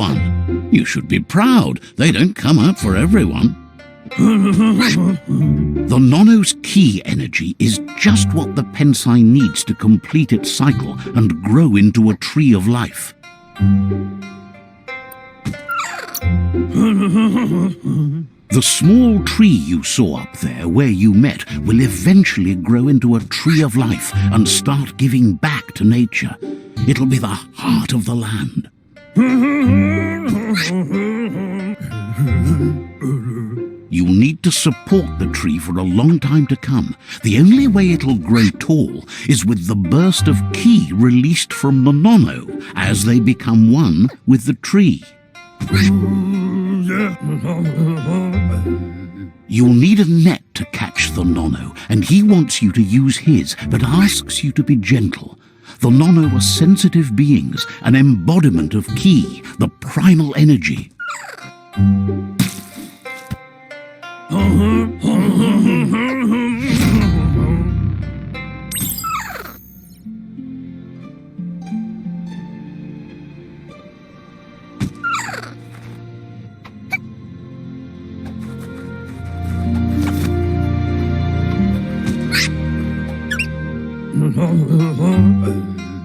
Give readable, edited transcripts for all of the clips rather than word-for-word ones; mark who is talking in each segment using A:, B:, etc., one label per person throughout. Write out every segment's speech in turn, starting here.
A: one. You should be proud. They don't come out for everyone. The Nono's key energy is just what the Pensai needs to complete its cycle and grow into a tree of life. The small tree you saw up there where you met will eventually grow into a tree of life and start giving back to nature. It'll be the heart of the land. You'll need to support the tree for a long time to come. The only way it'll grow tall is with the burst of ki released from the Nono as they become one with the tree. You'll need a net to catch the Nono, and he wants you to use his, but asks you to be gentle. The Nono are sensitive beings, an embodiment of ki, the primal energy.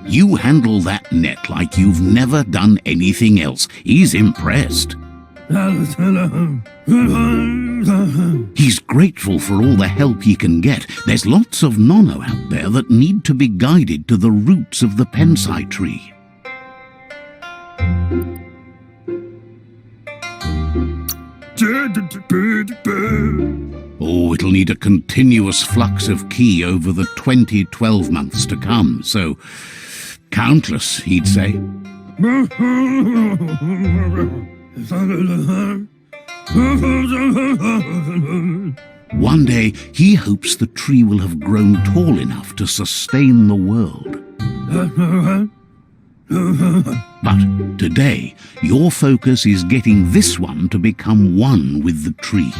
A: You handle that net like you've never done anything else. He's impressed. He's grateful for all the help he can get. There's lots of Nono out there that need to be guided to the roots of the Pensai tree. Oh, it'll need a continuous flux of ki over the 12 months to come, so countless, he'd say. One day, he hopes the tree will have grown tall enough to sustain the world. But today, your focus is getting this one to become one with the tree.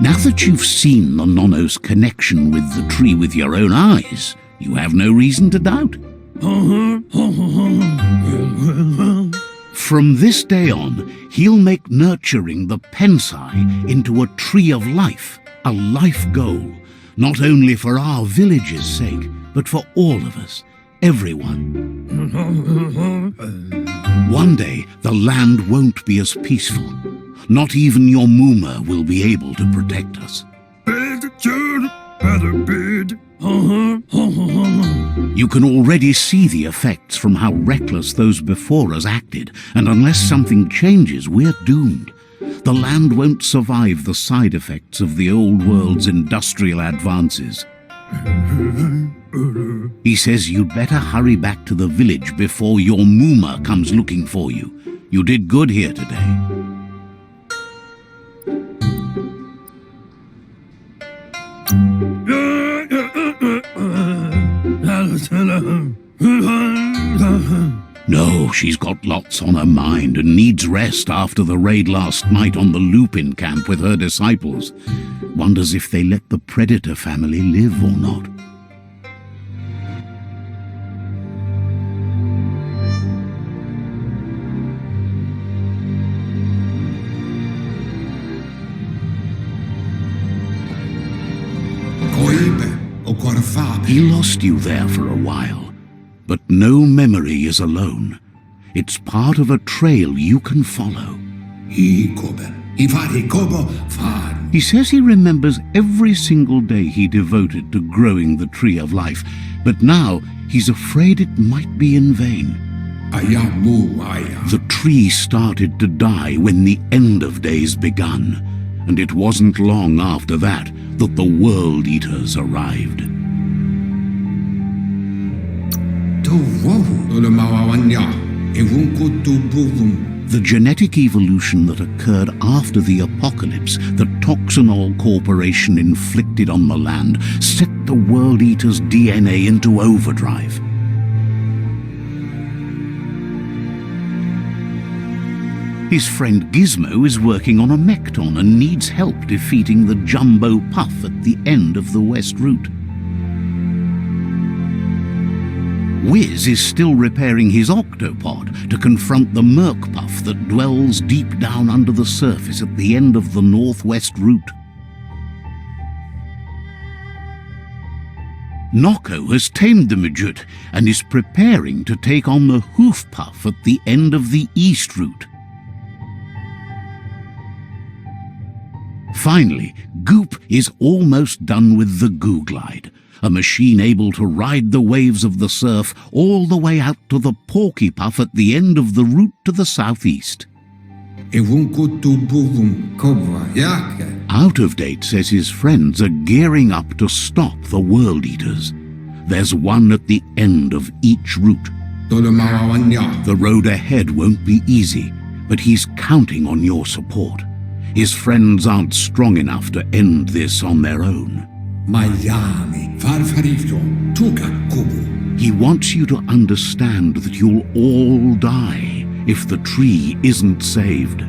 A: Now that you've seen the Nono's connection with the tree with your own eyes, you have no reason to doubt. From this day on, he'll make nurturing the Pensai into a tree of life, a life goal, not only for our village's sake, but for all of us, everyone. One day, the land won't be as peaceful. Not even your Muma will be able to protect us. You can already see the effects from how reckless those before us acted, and unless something changes, we're doomed. The land won't survive the side effects of the old world's industrial advances. He says you'd better hurry back to the village before your Muma comes looking for you. You did good here today. No, she's got lots on her mind and needs rest after the raid last night on the Lupin camp with her disciples. Wonders if they let the Predator family live or not. He lost you there for a while, but no memory is alone. It's part of a trail you can follow. He says he remembers every single day he devoted to growing the tree of life, but now he's afraid it might be in vain. The tree started to die when the end of days begun, and it wasn't long after that that the World Eaters arrived. The genetic evolution that occurred after the apocalypse that Toxanol Corporation inflicted on the land set the World Eater's DNA into overdrive. His friend Gizmo is working on a Mekton and needs help defeating the Jumbo Puff at the end of the West Route. Wiz is still repairing his octopod to confront the Merc Puff that dwells deep down under the surface at the end of the Northwest Route. Nocco has tamed the Myriad and is preparing to take on the Hoof Puff at the end of the East Route. Finally, Goop is almost done with the Googlide, a machine able to ride the waves of the surf all the way out to the Porky Puff at the end of the route to the southeast. Out of Date says his friends are gearing up to stop the World Eaters. There's one at the end of each route. The road ahead won't be easy, but he's counting on your support. His friends aren't strong enough to end this on their own. He wants you to understand that you'll all die if the tree isn't saved.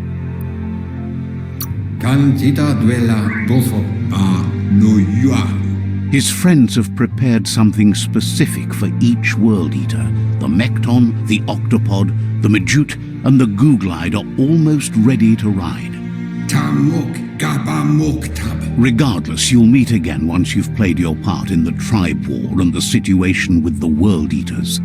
A: His friends have prepared something specific for each World Eater. The Mekton, the Octopod, the Myriad, and the Googlide are almost ready to ride. Regardless, you'll meet again once you've played your part in the tribe war and the situation with the World Eaters.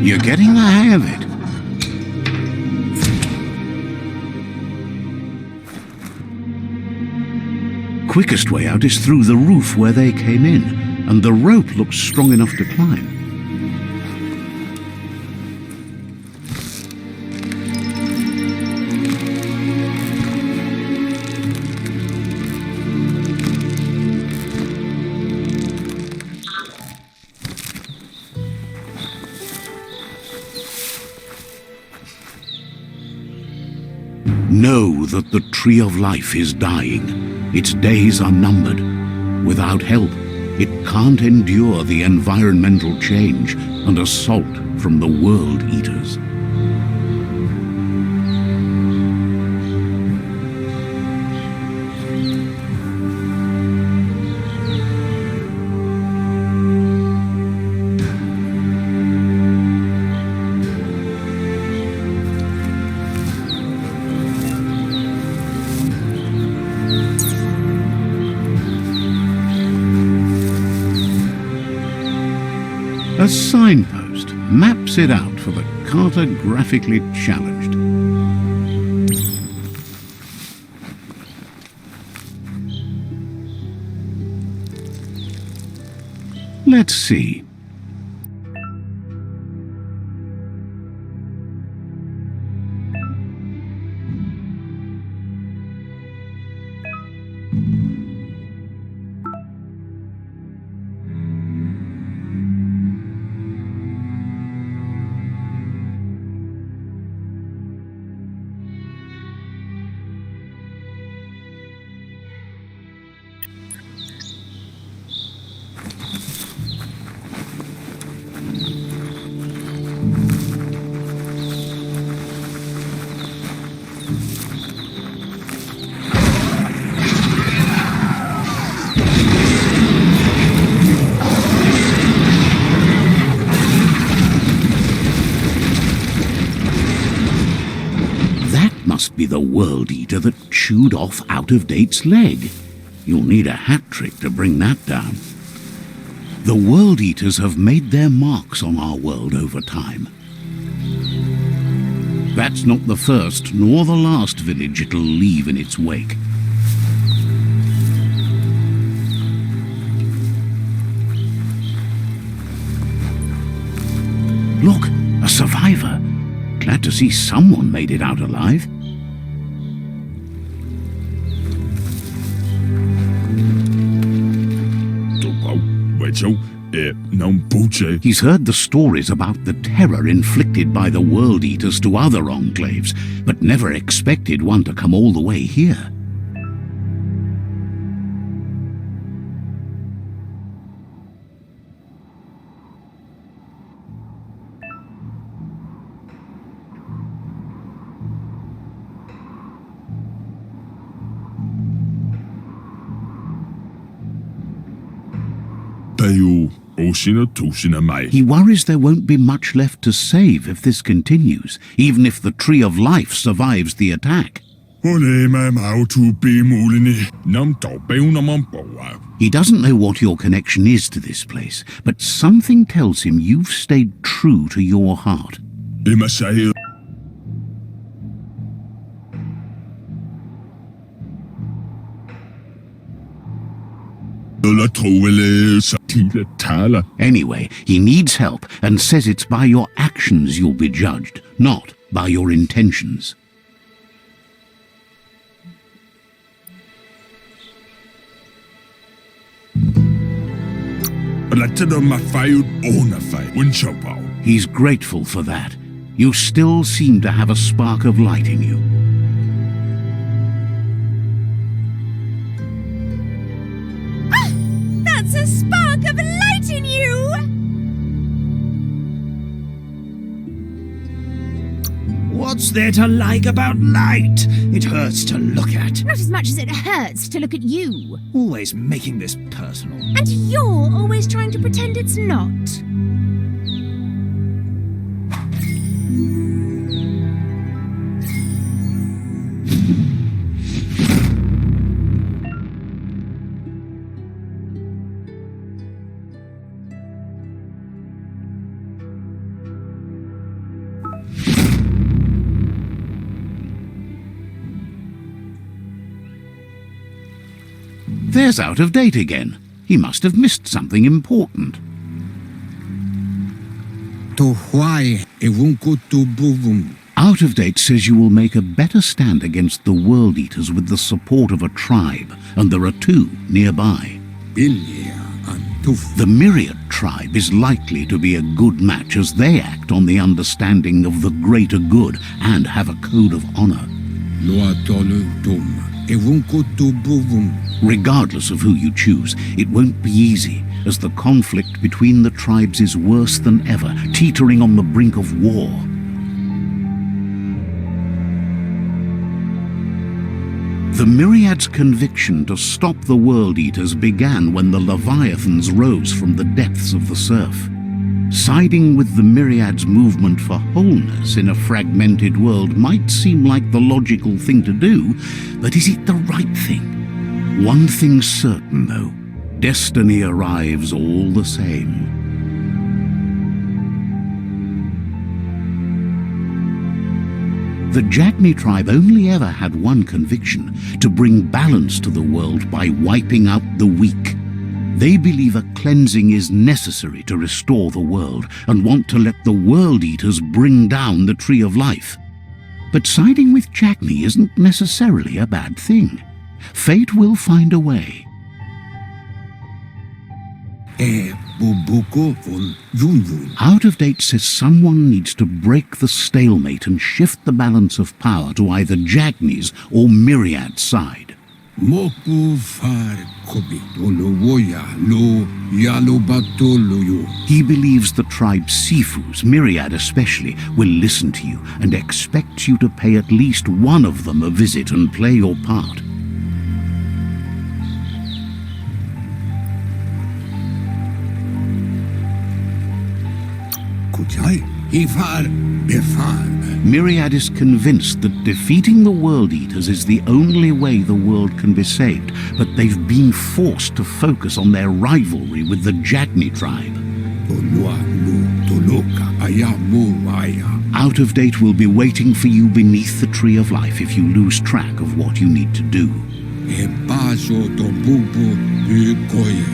A: You're getting the hang of it. Quickest way out is through the roof where they came in, and the rope looks strong enough to climb. Know that the Tree of Life is dying. Its days are numbered. Without help, it can't endure the environmental change and assault from the World Eaters. A signpost maps it out for the cartographically challenged. Let's see. must be the World Eater that chewed off Out-of-Date's leg. You'll need a hat trick to bring that down. The World Eaters have made their marks on our world over time. That's not the first nor the last village it'll leave in its wake. Look, a survivor. Glad to see someone made it out alive. He's heard the stories about the terror inflicted by the World Eaters to other enclaves, but never expected one to come all the way here. He worries there won't be much left to save if this continues, even if the Tree of Life survives the attack. He doesn't know what your connection is to this place, but something tells him you've stayed true to your heart. Anyway, he needs help and says it's by your actions you'll be judged, not by your intentions. He's grateful for that. You still seem to have a spark of light in you.
B: That's a spark of light in you!
C: What's there to like about light? It hurts to look at.
B: Not as much as it hurts to look at you.
C: Always making this personal.
B: And you're always trying to pretend it's not.
A: There's Out-of-Date again. He must have missed something important. Out-of-Date says you will make a better stand against the World Eaters with the support of a tribe, and there are two nearby. The Myriad tribe is likely to be a good match as they act on the understanding of the greater good and have a code of honor. Regardless of who you choose, it won't be easy, as the conflict between the tribes is worse than ever, teetering on the brink of war. The Myriad's conviction to stop the World Eaters began when the Leviathans rose from the depths of the surf. Siding with the Myriad's movement for wholeness in a fragmented world might seem like the logical thing to do, but is it the right thing? One thing's certain, though. Destiny arrives all the same. The Jagni tribe only ever had one conviction: to bring balance to the world by wiping out the weak. They believe a cleansing is necessary to restore the world and want to let the World Eaters bring down the Tree of Life. But siding with Jagni isn't necessarily a bad thing. Fate will find a way. Out-of-Date says someone needs to break the stalemate and shift the balance of power to either Jagni's or Myriad's side. He believes the tribe Sifus, Myriad especially, will listen to you and expects you to pay at least one of them a visit and play your part. Myriad is convinced that defeating the World Eaters is the only way the world can be saved, but they've been forced to focus on their rivalry with the Jagni tribe. Out of Date will be waiting for you beneath the Tree of Life if you lose track of what you need to do.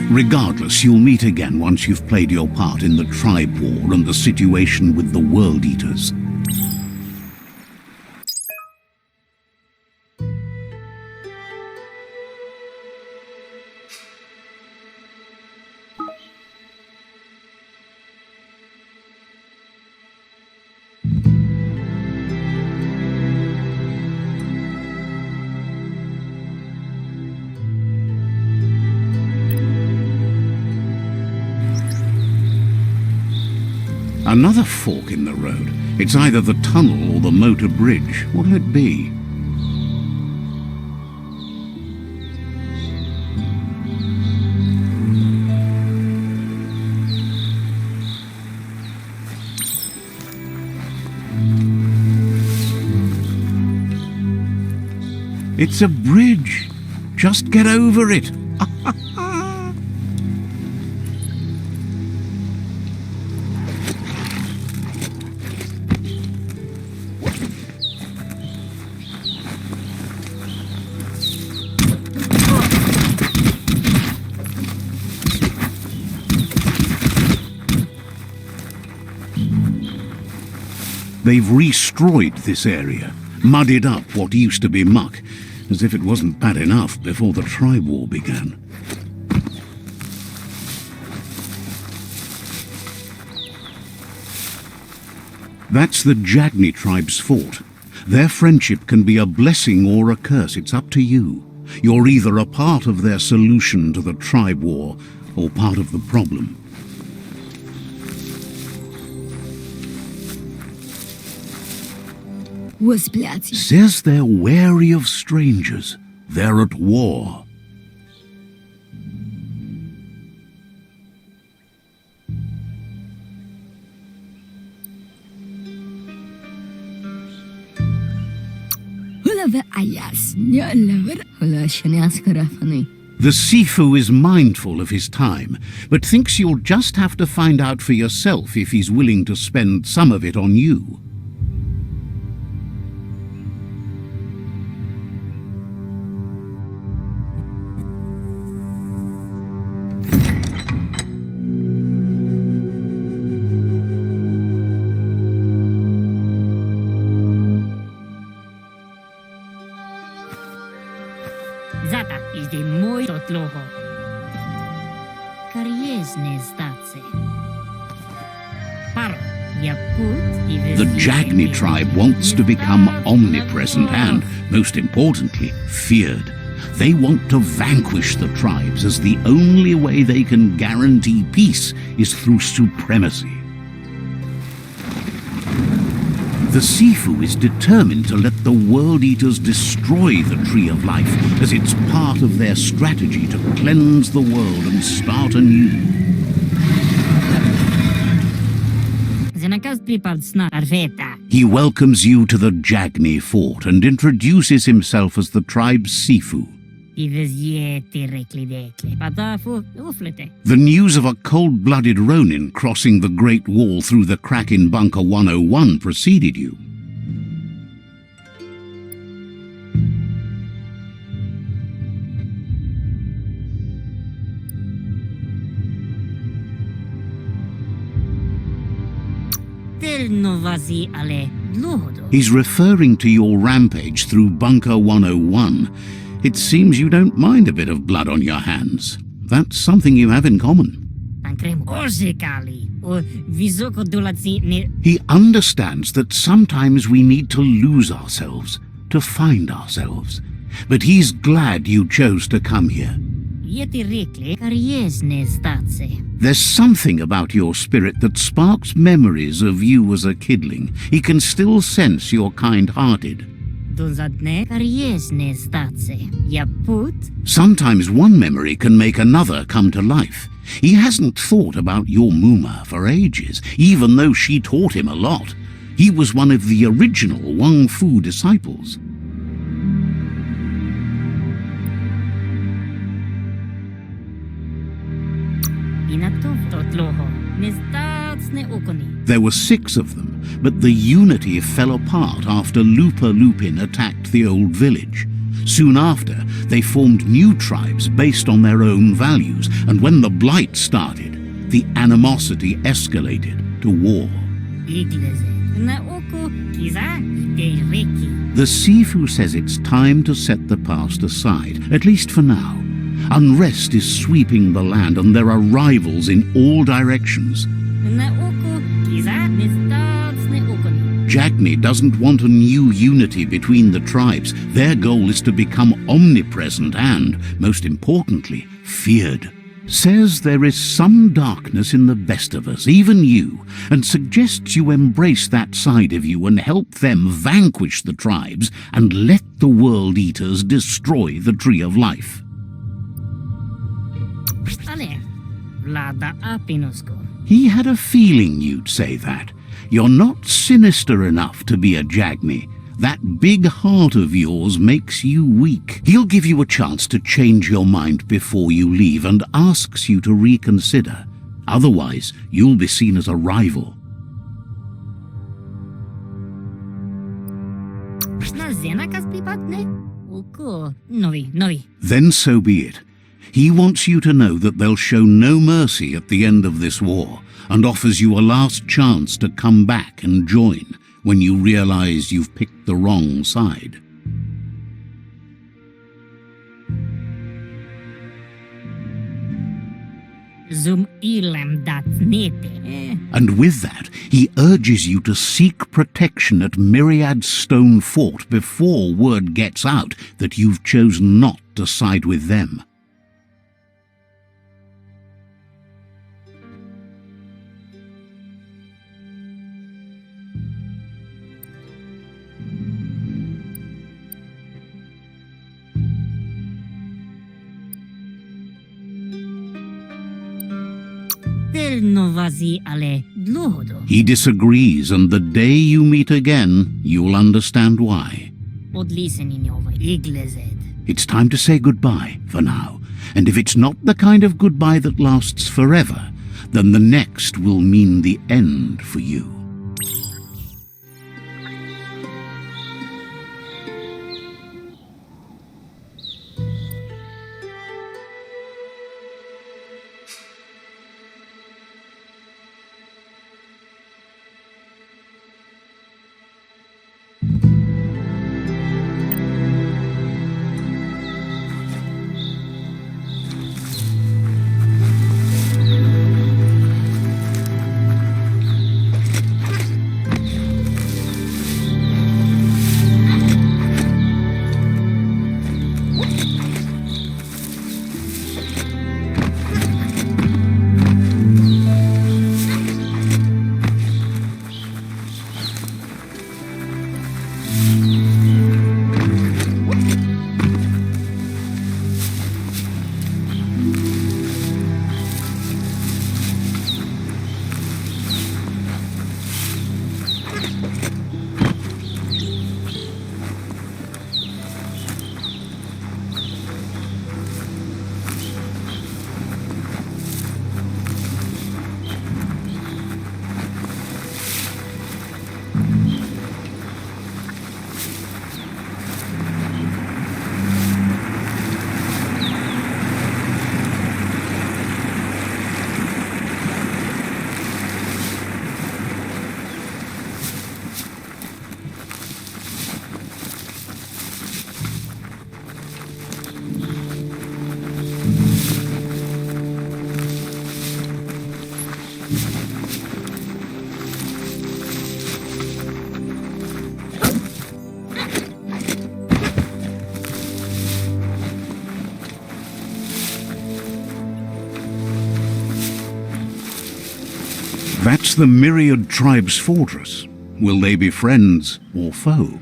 A: Regardless, you'll meet again once you've played your part in the tribe war and the situation with the World Eaters. Another fork in the road. It's either the tunnel or the motor bridge. What'll it be? It's a bridge. Just get over it. They've destroyed this area, muddied up what used to be muck, as if it wasn't bad enough before the tribe war began. That's the Jagni tribe's fort. Their friendship can be a blessing or a curse, it's up to you. You're either a part of their solution to the tribe war, or part of the problem. Says they're wary of strangers. They're at war. The Sifu is mindful of his time, but thinks you'll just have to find out for yourself if he's willing to spend some of it on you. The Jagni tribe wants to become omnipresent and, most importantly, feared. They want to vanquish the tribes, as the only way they can guarantee peace is through supremacy. The Sifu is determined to let the World Eaters destroy the Tree of Life, as it's part of their strategy to cleanse the world and start anew. He welcomes you to the Jagni fort and introduces himself as the tribe's Sifu. The news of a cold-blooded Ronin crossing the Great Wall through the crack in Bunker 101 preceded you. He's referring to your rampage through Bunker 101. It seems you don't mind a bit of blood on your hands. That's something you have in common. He understands that sometimes we need to lose ourselves, to find ourselves. But he's glad you chose to come here. There's something about your spirit that sparks memories of you as a kidling. He can still sense you're kind-hearted. Sometimes one memory can make another come to life. He hasn't thought about your Muma for ages, even though she taught him a lot. He was one of the original Wang Fu disciples. There were 6 of them, but the unity fell apart after Lupa Lupin attacked the old village. Soon after, they formed new tribes based on their own values, and when the Blight started, the animosity escalated to war. The Sifu says it's time to set the past aside, at least for now. Unrest is sweeping the land, and there are rivals in all directions. Jagni doesn't want a new unity between the tribes. Their goal is to become omnipresent and, most importantly, feared. Says there is some darkness in the best of us, even you, and suggests you embrace that side of you and help them vanquish the tribes and let the World Eaters destroy the Tree of Life. He had a feeling you'd say that. You're not sinister enough to be a Jagni. That big heart of yours makes you weak. He'll give you a chance to change your mind before you leave and asks you to reconsider. Otherwise, you'll be seen as a rival. Then so be it. He wants you to know that they'll show no mercy at the end of this war, and offers you a last chance to come back and join when you realize you've picked the wrong side. And with that, he urges you to seek protection at Myriad's stone fort before word gets out that you've chosen not to side with them. He disagrees, and the day you meet again, you'll understand why. It's time to say goodbye for now, and if it's not the kind of goodbye that lasts forever, then the next will mean the end for you. That's the Myriad tribe's fortress. Will they be friends or foe?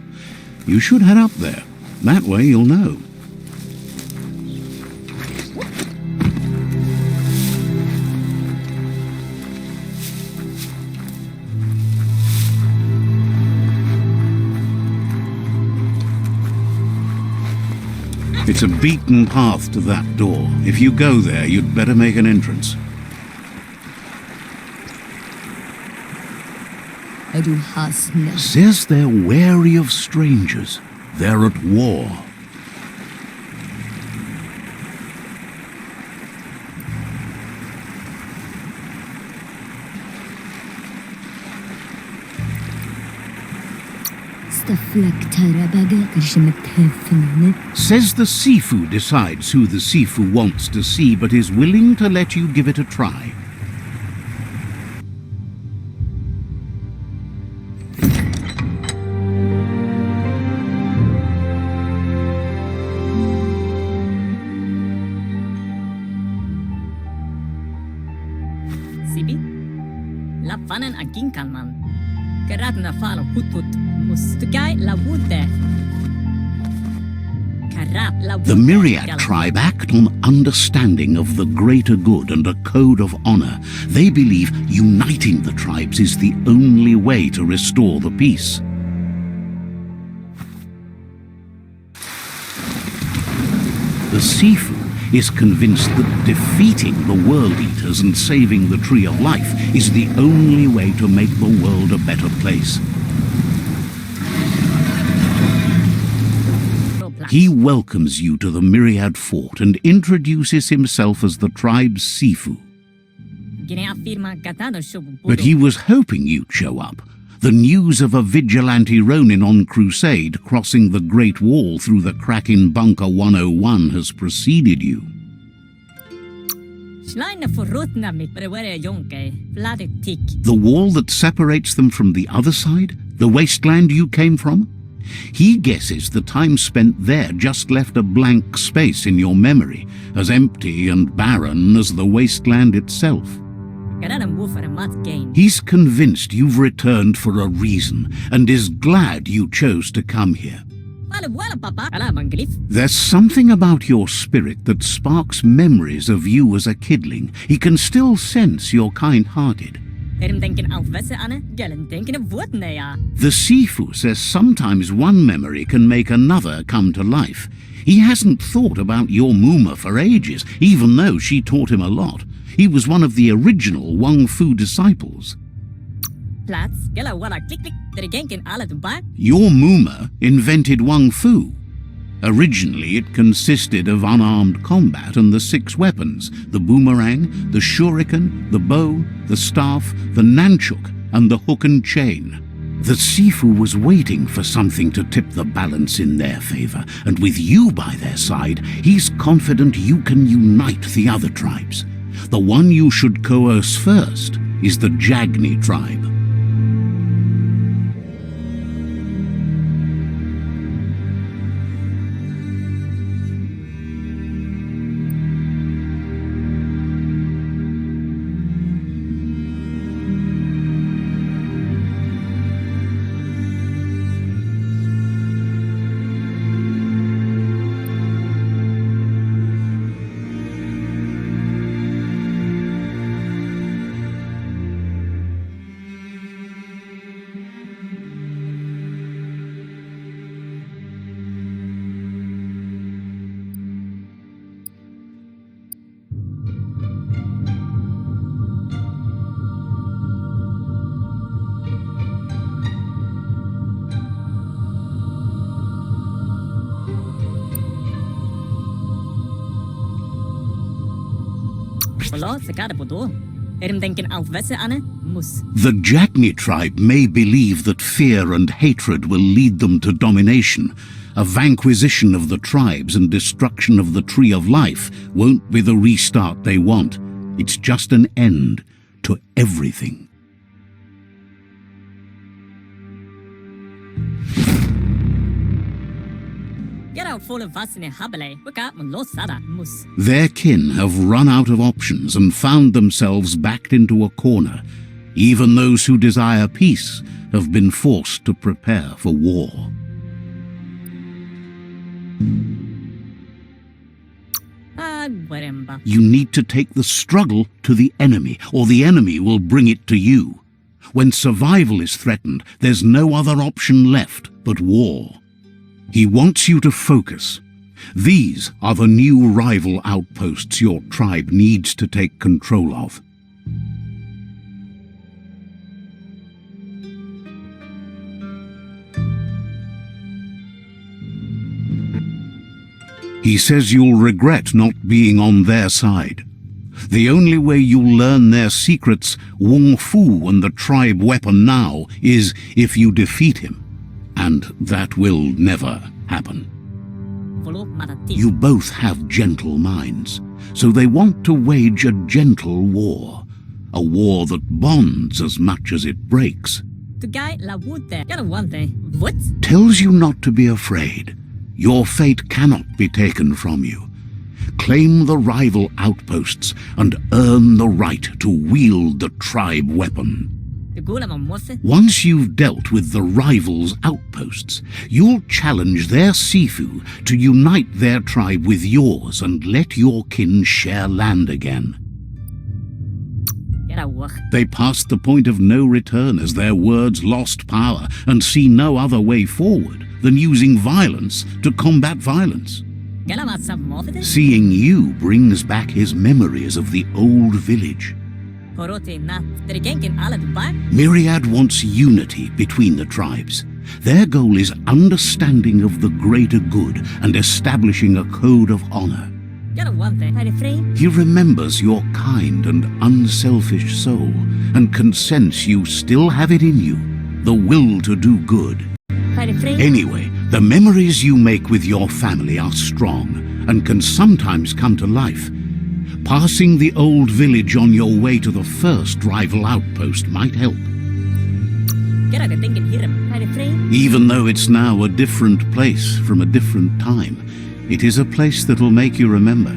A: You should head up there. That way you'll know. It's a beaten path to that door. If you go there, you'd better make an entrance. Says they're wary of strangers. They're at war. Says the Sifu decides who the Sifu wants to see, but is willing to let you give it a try.
D: Sibi? Lapfanen aginkan man. Karatna falo hutut mustugai la wute.
A: The Myriad tribe act on understanding of the greater good and a code of honor. They believe uniting the tribes is the only way to restore the peace. The Sifu is convinced that defeating the World Eaters and saving the Tree of Life is the only way to make the world a better place. He welcomes you to the Myriad fort and introduces himself as the tribe's Sifu. But he was hoping you'd show up. The news of a vigilante Ronin on crusade crossing the Great Wall through the crack in Bunker 101 has preceded you. The wall that separates them from the other side? The wasteland you came from? He guesses the time spent there just left a blank space in your memory, as empty and barren as the wasteland itself. He's convinced you've returned for a reason, and is glad you chose to come here. There's something about your spirit that sparks memories of you as a kidling. He can still sense you're kind-hearted. The Sifu says sometimes one memory can make another come to life. He hasn't thought about your Muma for ages, even though she taught him a lot. He was one of the original Wang Fu disciples. Your Muma invented Wang Fu. Originally, it consisted of unarmed combat and the 6 weapons: the boomerang, the shuriken, the bow, the staff, the nunchuk, and the hook and chain. The Sifu was waiting for something to tip the balance in their favor, and with you by their side, he's confident you can unite the other tribes. The one you should coerce first is the Jagni tribe. The Jagni tribe may believe that fear and hatred will lead them to domination. A vanquisition of the tribes and destruction of the Tree of Life won't be the restart they want. It's just an end to everything. Their kin have run out of options and found themselves backed into a corner. Even those who desire peace have been forced to prepare for war. You need to take the struggle to the enemy, or the enemy will bring it to you. When survival is threatened, there's no other option left but war. He wants you to focus. These are the new rival outposts your tribe needs to take control of. He says you'll regret not being on their side. The only way you'll learn their secrets, Wong Fu and the tribe weapon now, is if you defeat him. And that will never happen. You both have gentle minds, so they want to wage a gentle war. A war that bonds as much as it breaks. Tells you not to be afraid. Your fate cannot be taken from you. Claim the rival outposts and earn the right to wield the tribe weapon. Once you've dealt with the rivals' outposts, you'll challenge their Sifu to unite their tribe with yours and let your kin share land again. They passed the point of no return as their words lost power and see no other way forward than using violence to combat violence. Seeing you brings back his memories of the old village. Myriad wants unity between the tribes. Their goal is understanding of the greater good and establishing a code of honor. He remembers your kind and unselfish soul and can sense you still have it in you, the will to do good. Anyway, the memories you make with your family are strong and can sometimes come to life. Passing the old village on your way to the first rival outpost might help. Even though it's now a different place from a different time, it is a place that'll make you remember.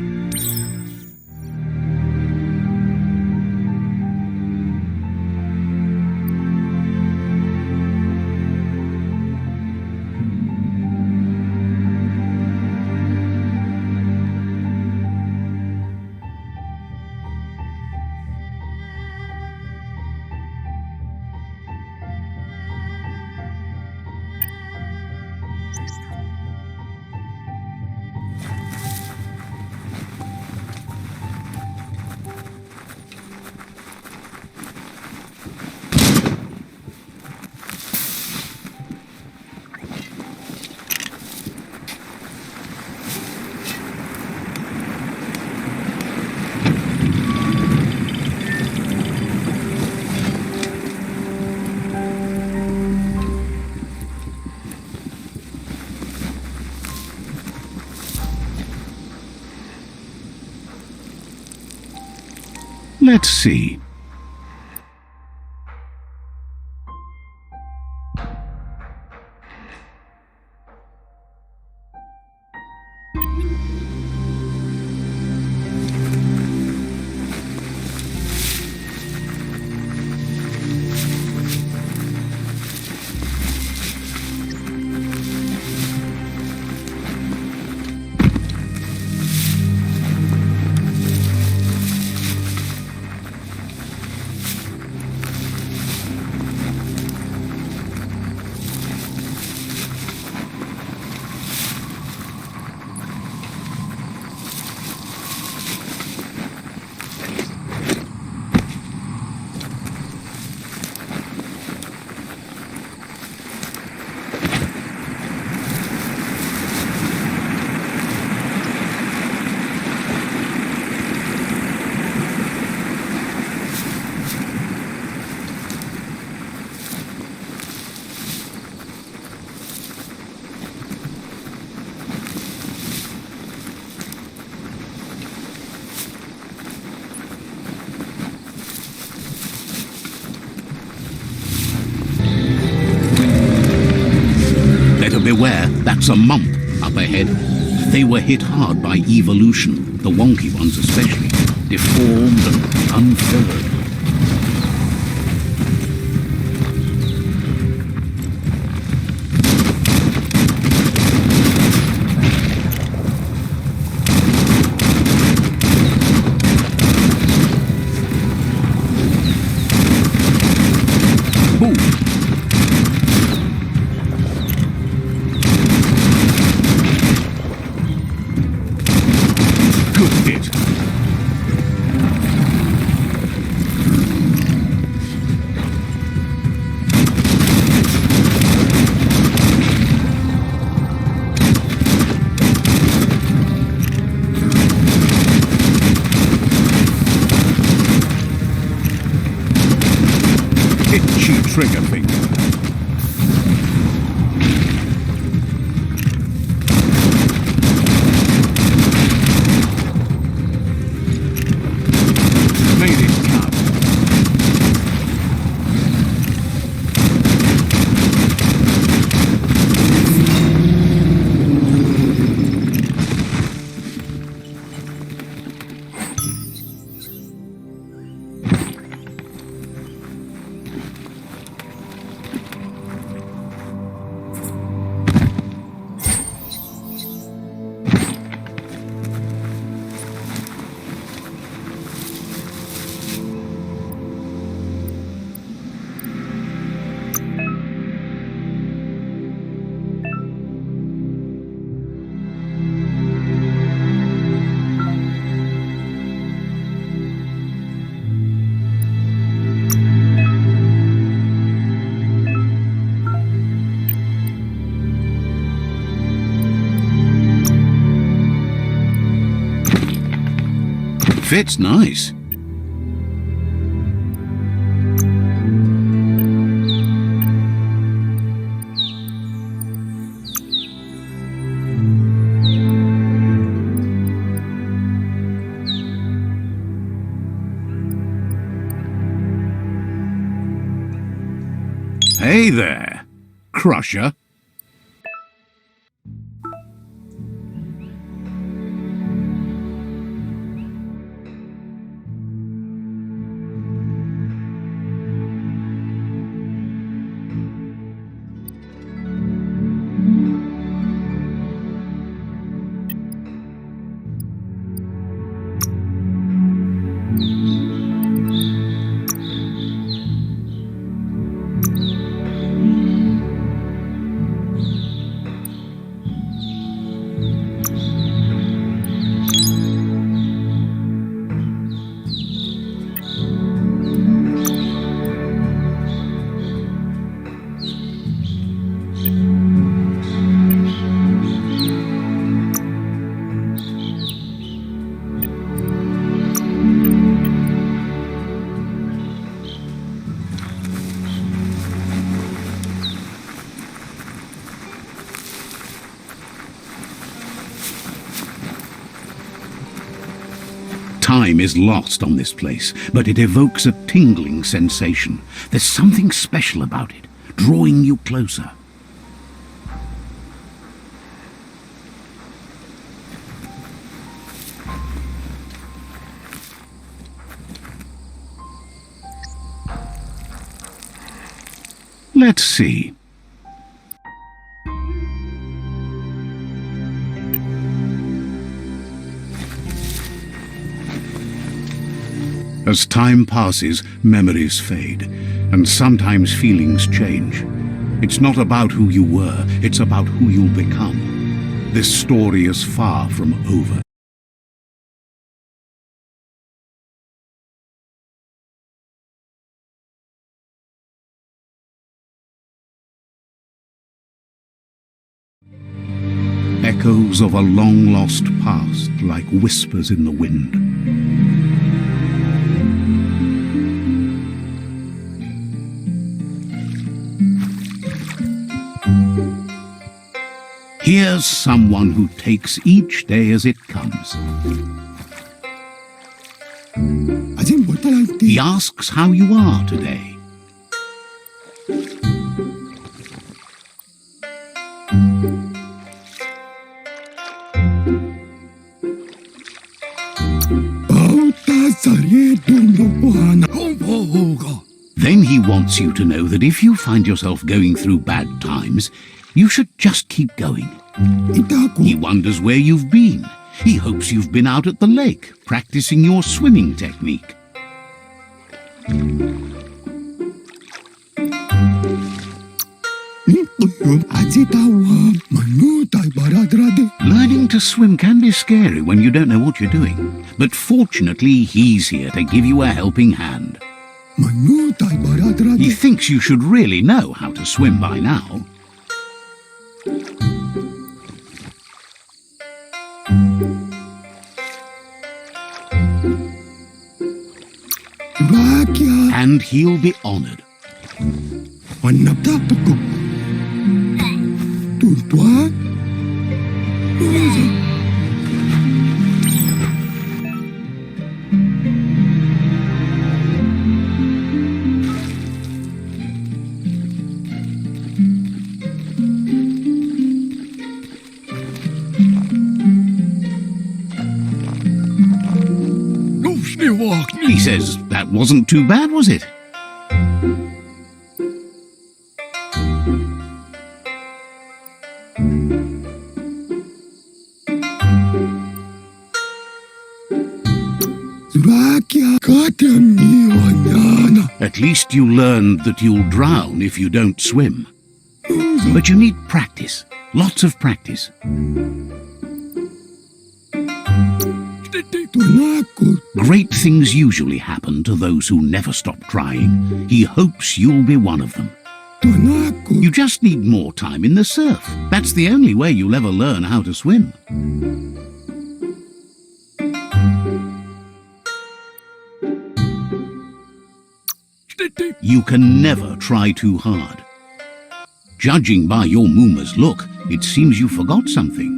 A: Let's see. Beware, that's a mump up ahead. They were hit hard by evolution, the wonky ones especially, deformed and unfurred. trigger finger. Made it count. Fits nice. Hey there, Crusher. Time is lost on this place, but it evokes a tingling sensation. There's something special about it, drawing you closer. Let's see. As time passes, memories fade, and sometimes feelings change. It's not about who you were, it's about who you'll become. This story is far from over. Echoes of a long-lost past, like whispers in the wind. Here's someone who takes each day as it comes. He asks how you are today. Then he wants you to know that if you find yourself going through bad times, you should just keep going. He wonders where you've been. He hopes you've been out at the lake, practicing your swimming technique. Learning to swim can be scary when you don't know what you're doing, but fortunately he's here to give you a helping hand. He thinks you should really know how to swim by now. And he'll be honored.
C: Annaptaapakko. Tuntua. Luisa.
A: He says that wasn't too bad, was it? At least you learned that you'll drown if you don't swim. But you need practice, lots of practice. Great things usually happen to those who never stop trying. He hopes you'll be one of them. You just need more time in the surf. That's the only way you'll ever learn how to swim. You can never try too hard. Judging by your Mooma's look, it seems you forgot something.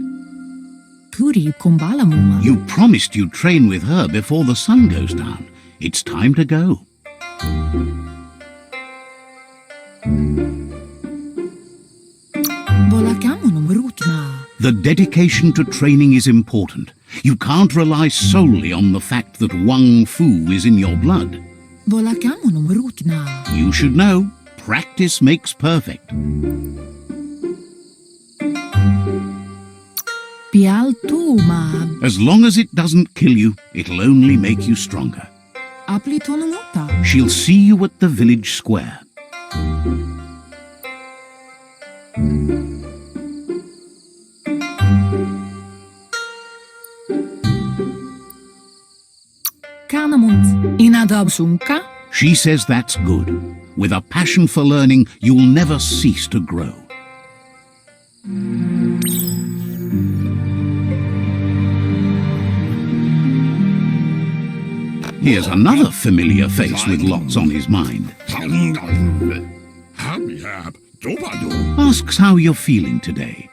E: Puri kumbala muma.
A: You promised you'd train with her before the sun goes down. It's time to go. The dedication to training is important. You can't rely solely on the fact that Wang Fu is in your blood. You should know, practice makes perfect. As long as it doesn't kill you, it'll only make you stronger. She'll see you at the village square. She says that's good. With a passion for learning, you'll never cease to grow. Here's another familiar face with lots on his mind. Asks how you're feeling today.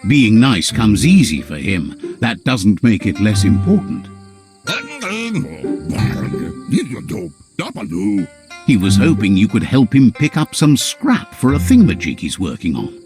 A: Being nice comes easy for him. That doesn't make it less important. He was hoping you could help him pick up some scrap for a thingamajig he's working on.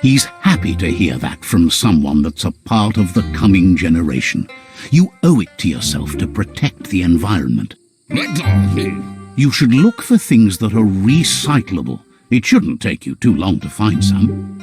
A: He's happy to hear that from someone that's a part of the coming generation. You owe it to yourself to protect the environment. You should look for things that are recyclable. It shouldn't take you too long to find some.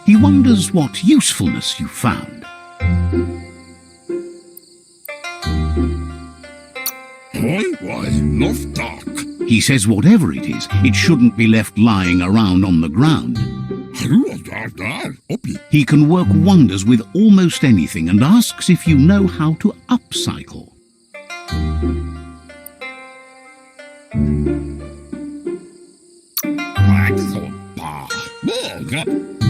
A: He wonders what usefulness you found. He says whatever it is, it shouldn't be left lying around on the ground. He can work wonders with almost anything and asks if you know how to upcycle.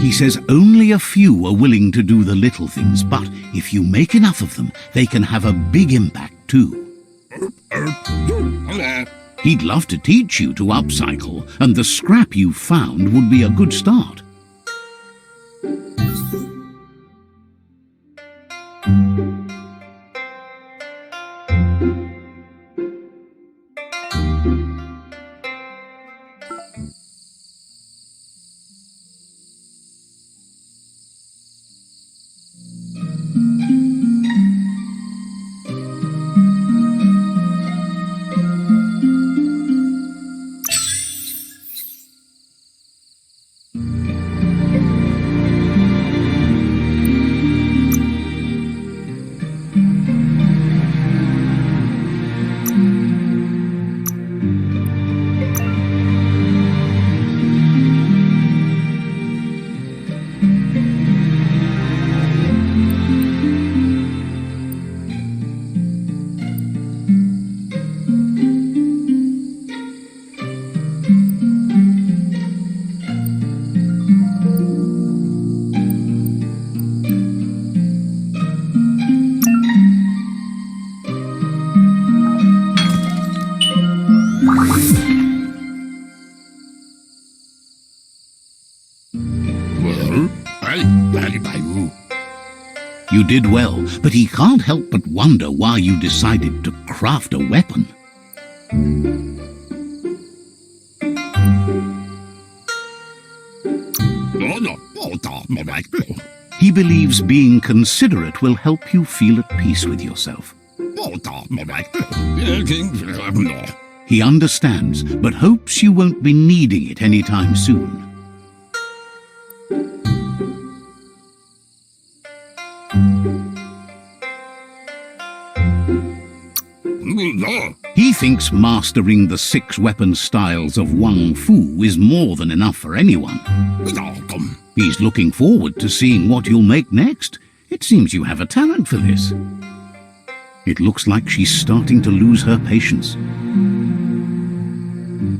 A: He says only a few are willing to do the little things, but if you make enough of them, they can have a big impact too. He'd love to teach you to upcycle, and the scrap you found would be a good start. You did well, but he can't help but wonder why you decided to craft a weapon. He believes being considerate will help you feel at peace with yourself. He understands, but hopes you won't be needing it anytime soon. He thinks mastering the 6 weapon styles of Wang Fu is more than enough for anyone. He's looking forward to seeing what you'll make next. It seems you have a talent for this. It looks like she's starting to lose her patience.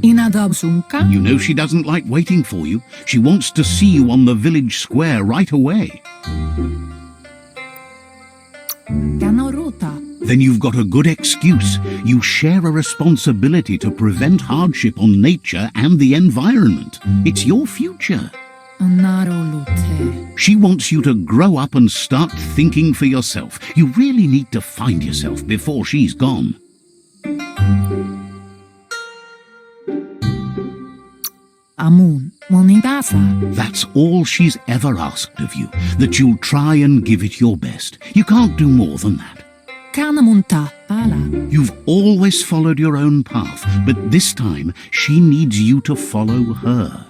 E: Inadabsunka?
A: You know she doesn't like waiting for you. She wants to see you on the village square right away.
E: Kanarota.
A: Then you've got a good excuse. You share a responsibility to prevent hardship on nature and the environment. It's your future.
E: Narolute.
A: She wants you to grow up and start thinking for yourself. You really need to find yourself before she's gone.
E: Amun. Monidasa.
A: That's all she's ever asked of you, that you'll try and give it your best. You can't do more than that.
E: Kanamunta. Pala.
A: You've always followed your own path, but this time she needs you to follow her.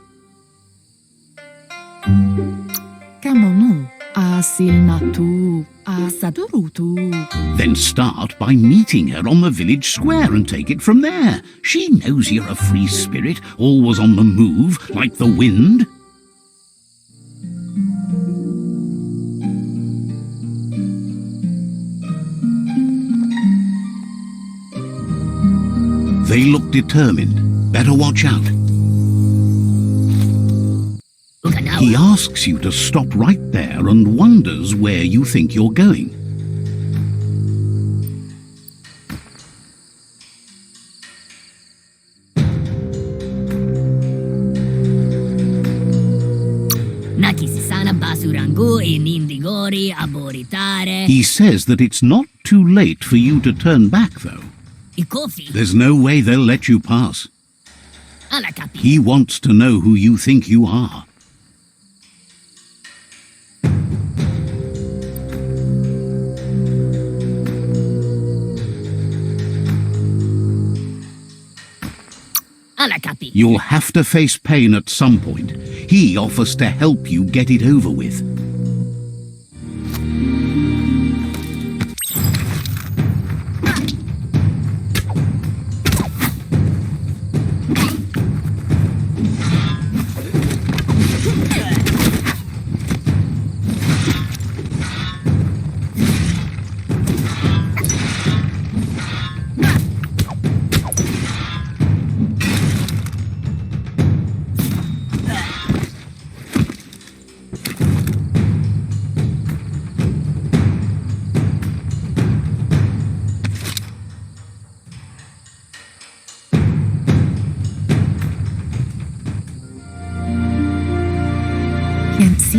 E: Kamonu. Asilnatu. Asadurutu.
A: Then start by meeting her on the village square and take it from there. She knows you're a free spirit, always on the move, like the wind. They look determined. Better watch out. He asks you to stop right there and wonders where you think you're going. He says that it's not too late for you to turn back, though. There's no way they'll let you pass. He wants to know who you think you are. You'll have to face pain at some point. He offers to help you get it over with.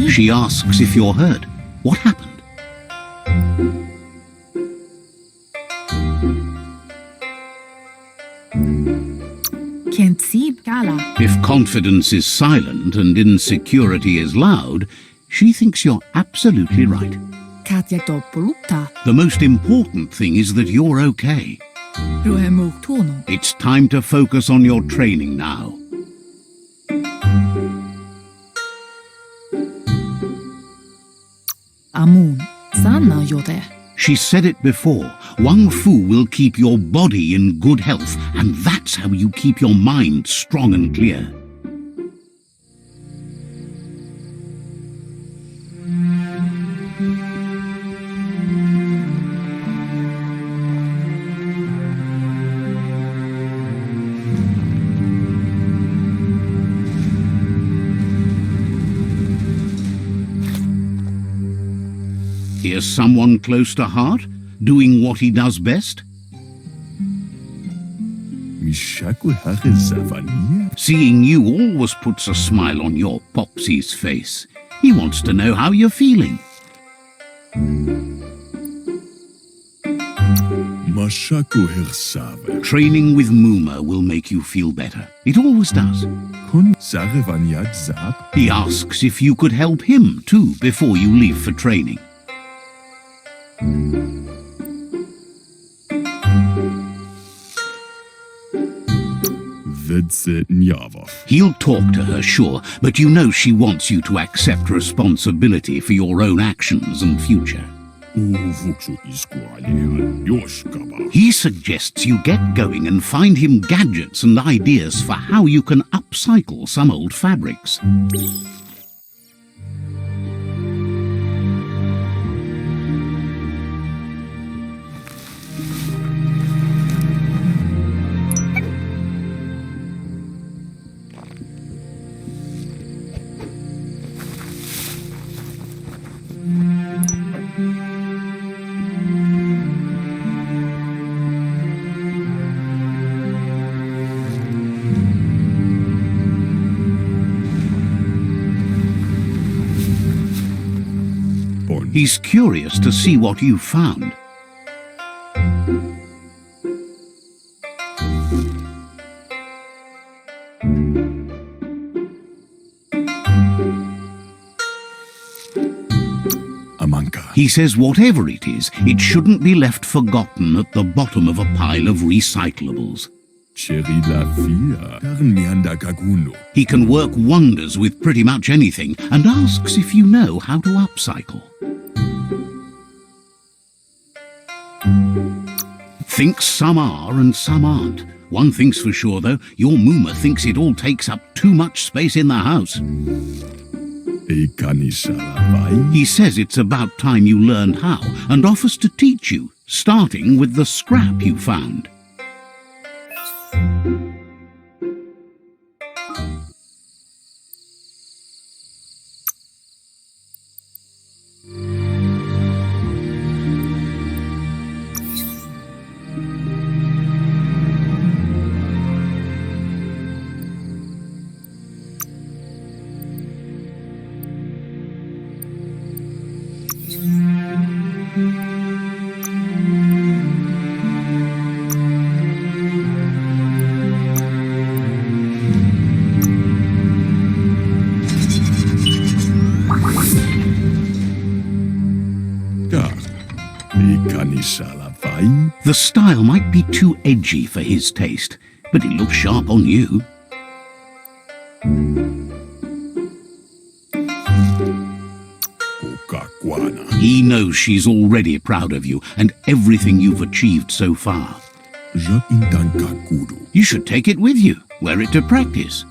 A: She asks if you're hurt. What happened?
E: Can't see Gala.
A: If confidence is silent and insecurity is loud, she thinks you're absolutely right.
E: Katjatopoluta.
A: The most important thing is that you're okay.
E: Ruemuktono.
A: It's time to focus on your training now.
E: Amun. Sana yote.
A: She said it before. Wang Fu will keep your body in good health, and that's how you keep your mind strong and clear. Here's someone close to heart, doing what he does best. Seeing you always puts a smile on your Popsy's face. He wants to know how you're feeling.
F: Mashako hersave.
A: Training with Muma will make you feel better. It always does.
F: Kun sarevanyat zap.
A: He asks if you could help him too before you leave for training. He'll talk to her, sure, but you know she wants you to accept responsibility for your own actions and future. He suggests you get going and find him gadgets and ideas for how you can upcycle some old fabrics. He's curious to see what you found. He says whatever it is, it shouldn't be left forgotten at the bottom of a pile of recyclables. He can work wonders with pretty much anything and asks if you know how to upcycle. Thinks some are and some aren't. One thing's for sure, though, your Muma thinks it all takes up too much space in the house. He says it's about time you learned how and offers to teach you, starting with the scrap you found. The style might be too edgy for his taste, but it looks sharp on you. He knows she's already proud of you and everything you've achieved so far. You should take it with you, wear it to practice.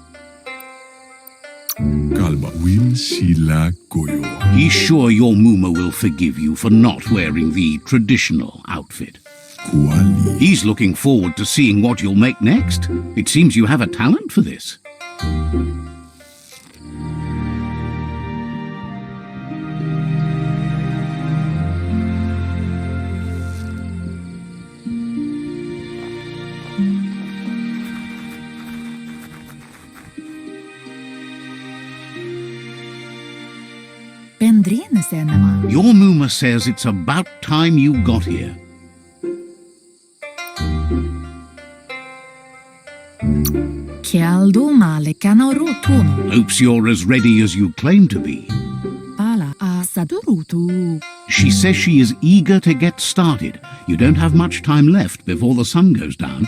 A: He's sure your Muma will forgive you for not wearing the traditional outfit. He's looking forward to seeing what you'll make next. It seems you have a talent for this. Your Muma says it's about time you got here. Hopes you're as ready as you claim to be. She says she is eager to get started. You don't have much time left before the sun goes down.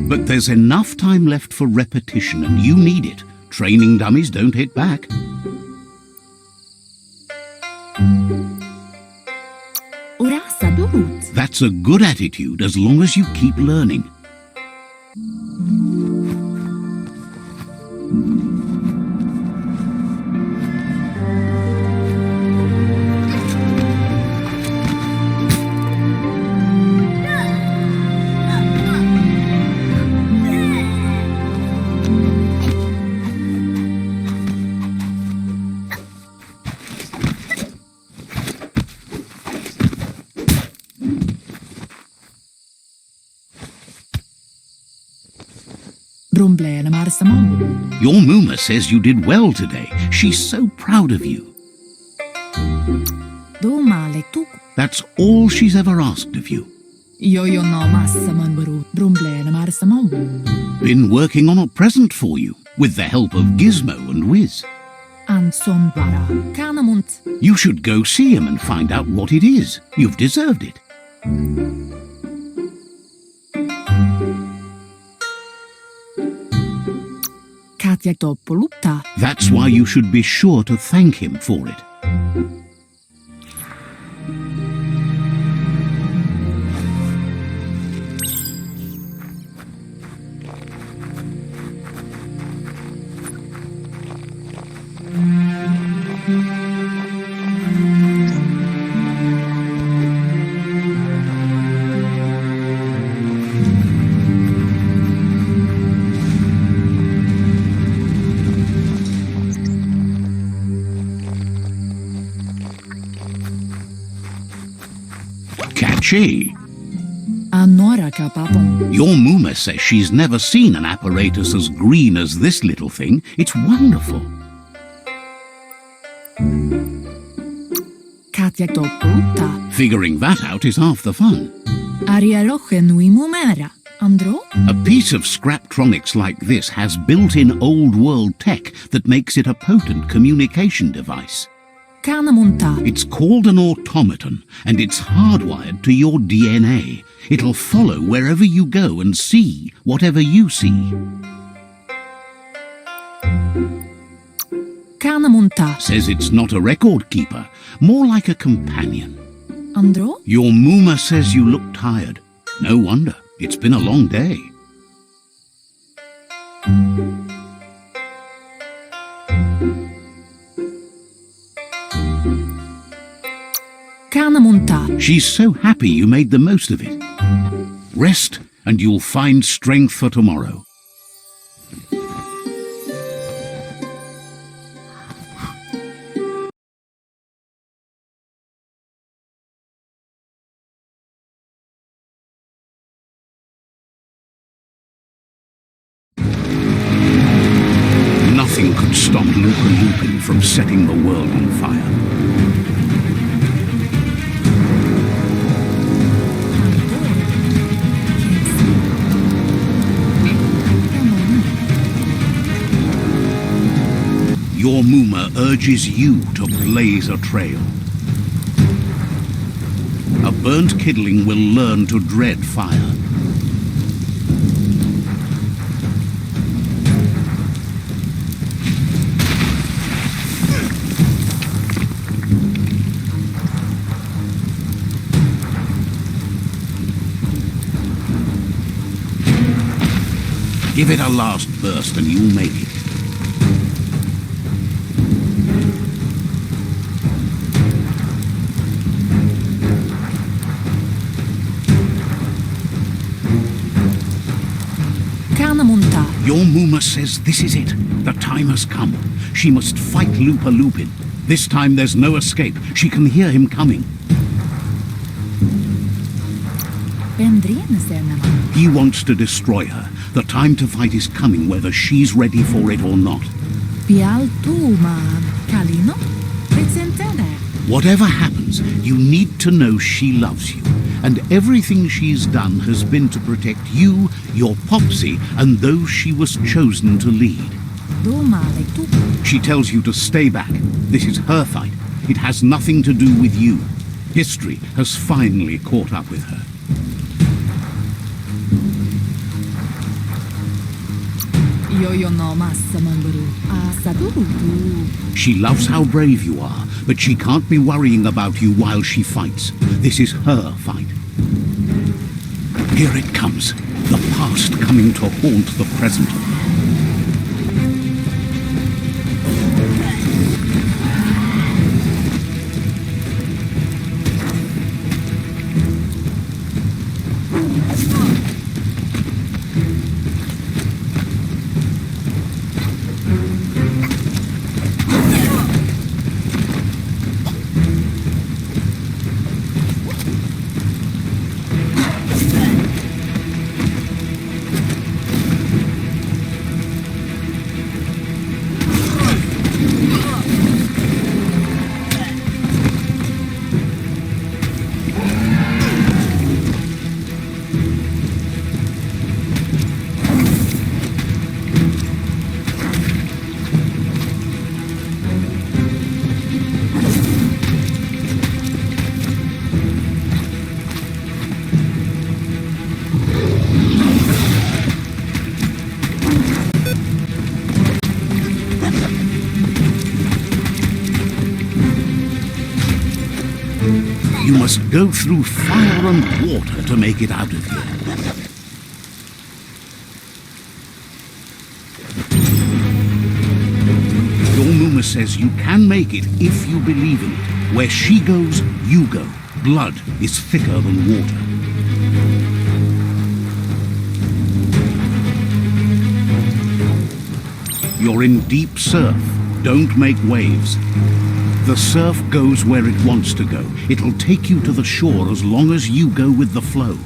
A: But there's enough time left for repetition and you need it. Training dummies don't hit back. That's a good attitude as long as you keep learning.
E: Brumble marsamau.
A: Your Muma says you did well today. She's so proud of you.
E: Do malek tuk.
A: That's all she's ever asked of you.
E: Yo no massaman baru. Brumble marsamau.
A: Been working on a present for you, with the help of Gizmo and Wiz.
E: Anson bara. Kanamunt.
A: You should go see him and find out what it is. You've deserved it.
E: Katjak doppolupta.
A: That's why you should be sure to thank him for it. Catchy.
E: Anora kapapon.
A: Your Muma says she's never seen an apparatus as green as this little thing. It's wonderful.
E: Katjak doppolupta.
A: Figuring that out is half the fun.
E: Aria roche nui mumera. Andro?
A: A piece of Scraptronics like this has built-in old-world tech that makes it a potent communication device.
E: Kanamunta.
A: It's called an automaton, and it's hardwired to your DNA. It'll follow wherever you go and see whatever you see.
E: Kanamunta.
A: Says it's not a record keeper, more like a companion.
E: Andro?
A: Your Muma says you look tired. No wonder. It's been a long day.
E: Kanamunta.
A: She's so happy you made the most of it. Rest, and you'll find strength for tomorrow. Nothing could stop Lupin from setting the world on fire. Your Muma urges you to blaze a trail. A burnt kidling will learn to dread fire. Give it a last burst and you'll make it.
E: Kanamunta.
A: Your Muma says this is it. The time has come. She must fight Lupin. This time there's no escape. She can hear him coming.
E: Bendrine.
A: He wants to destroy her. The time to fight is coming, whether she's ready for it or not.
E: Pialtuma. Kalino? Presentare.
A: Whatever happens, you need to know she loves you. And everything she's done has been to protect you, your Popsy, and those she was chosen to lead.
E: Do malek tuk.
A: She tells you to stay back. This is her fight. It has nothing to do with you. History has finally caught up with her.
E: Yo no massaman baru. Asadu.
A: She loves how brave you are, but she can't be worrying about you while she fights. This is her fight. Here it comes, the past coming to haunt the present. must go through fire and water to make it out of here. Your Muma says you can make it if you believe in it. Where she goes, you go. Blood is thicker than water. You're in deep surf. Don't make waves. The surf goes where it wants to go. It'll take you to the shore as long as you go with the flow.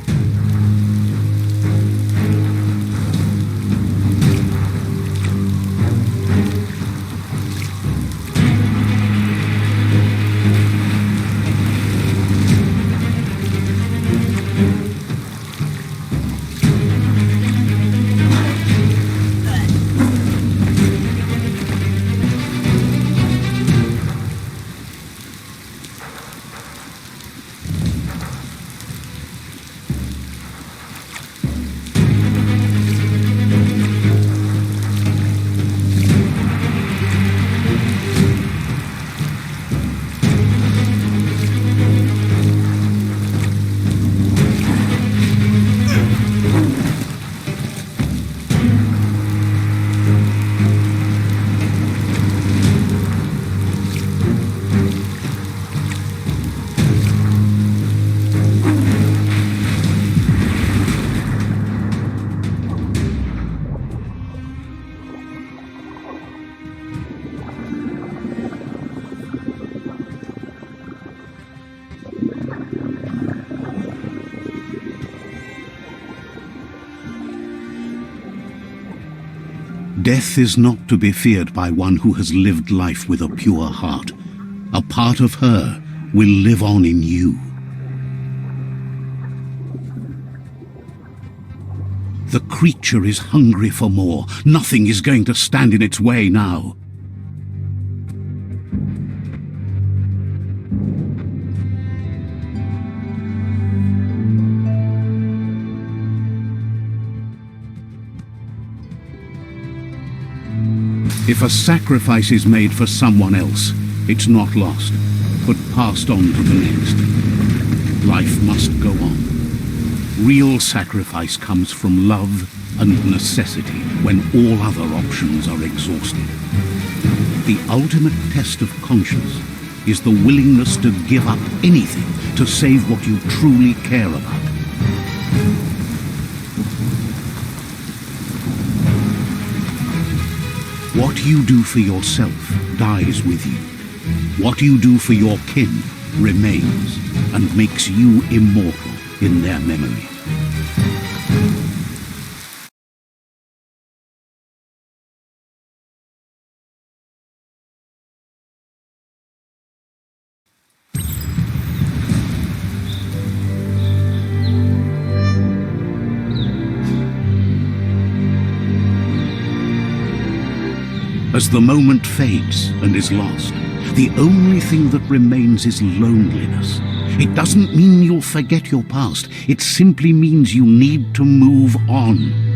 A: Death is not to be feared by one who has lived life with a pure heart. A part of her will live on in you. The creature is hungry for more. Nothing is going to stand in its way now. If a sacrifice is made for someone else, it's not lost, but passed on to the next. Life must go on. Real sacrifice comes from love and necessity when all other options are exhausted. The ultimate test of conscience is the willingness to give up anything to save what you truly care about. What you do for yourself dies with you. What you do for your kin remains and makes you immortal in their memory. As the moment fades and is lost, the only thing that remains is loneliness. It doesn't mean you'll forget your past. It simply means you need to move on.